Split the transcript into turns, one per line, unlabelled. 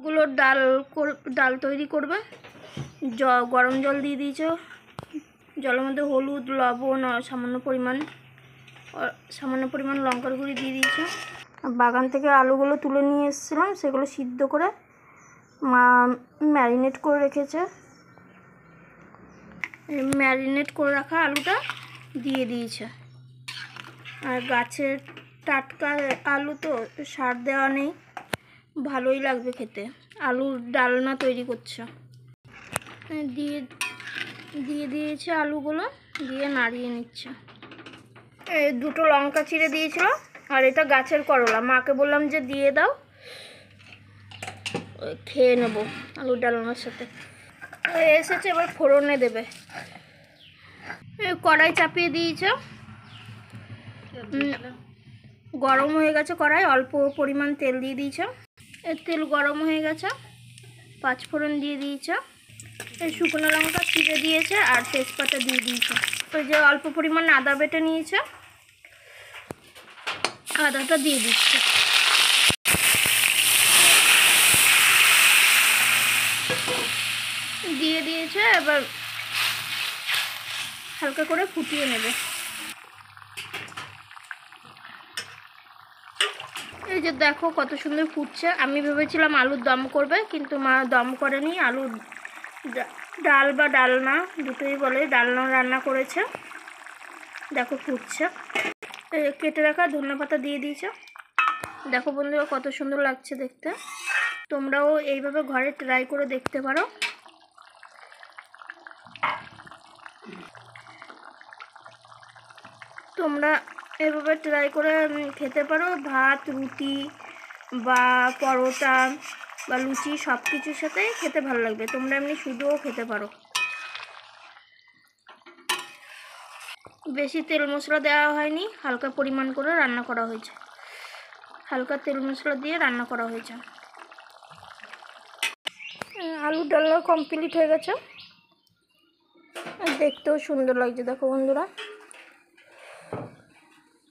গুলো ডাল তৈরি করবে। গরম জল দিয়ে দিয়েছো, জলের মধ্যে হলুদ, লবণ আর সামান্য পরিমাণ লঙ্কার গুঁড়ি দিয়ে দিয়েছো। বাগান থেকে আলুগুলো তুলে নিয়ে এসেছিলাম, সেগুলো সিদ্ধ করে মা ম্যারিনেট করে রেখেছে। ম্যারিনেট করে রাখা আলুটা দিয়ে দিয়েছে। আর গাছের টাটকা আলু তো সার দেওয়া নেই, ভালোই লাগবে খেতে। আলুর ডালনা তৈরি করছে, দিয়ে দিয়েছে আলুগুলো, দিয়ে নাড়িয়ে নিচ্ছে। এই 2টো লঙ্কা চিড়ে দিয়েছিল, আর এটা গাছের করলা। মাকে বললাম যে দিয়ে দাও, খেয়ে নেবো আলুর ডালনার সাথে। এসেছে, এবার ফোড়নে দেবে। কড়াই চাপিয়ে দিয়েছে, গরম হয়ে গেছে কড়াই, অল্প পরিমাণ তেল দিয়ে দিয়েছে। তেল গরম হয়ে গেছে, 5 ফোড়ন দিয়ে দিয়েছে, শুকনো লঙ্কা চিড়ে দিয়েছে, আর তেজপাতা দিয়ে দিয়েছে। ওই যে অল্প পরিমাণ আদা বেটে নিয়েছে, আদাটা দিয়ে দিচ্ছে। দিয়ে দিয়েছে, এবার হালকা করে ফুটিয়ে নেবে। এই যে দেখো কত সুন্দর ফুটছে। আমি ভেবেছিলাম আলুর দম করবে, কিন্তু মা দম করেনি, আলুর ডাল বা ডালনা দুটোই বলে, ডালনা রান্না করেছে। দেখো ফুটছে। কেটে রাখা ধনেপাতা দিয়ে দিয়েছে। দেখো বন্ধুরা কত সুন্দর লাগছে দেখতে। তোমরাও এইভাবে ঘরে ট্রাই করে দেখতে পারো। তোমরা এভাবে ট্রাই করে খেতে পারো, ভাত, রুটি বা পরোটা বা লুচি সব কিছুর সাথেই খেতে ভালো লাগবে। তোমরা এমনি শুধুও খেতে পারো। বেশি তেল মশলা দেওয়া হয়নি, হালকা পরিমাণ করে রান্না করা হয়েছে, হালকা তেল মশলা দিয়ে রান্না করা হয়েছে। আলুর ডালনা কমপ্লিট হয়ে গেছে, দেখতেও সুন্দর লাগছে। দেখো বন্ধুরা।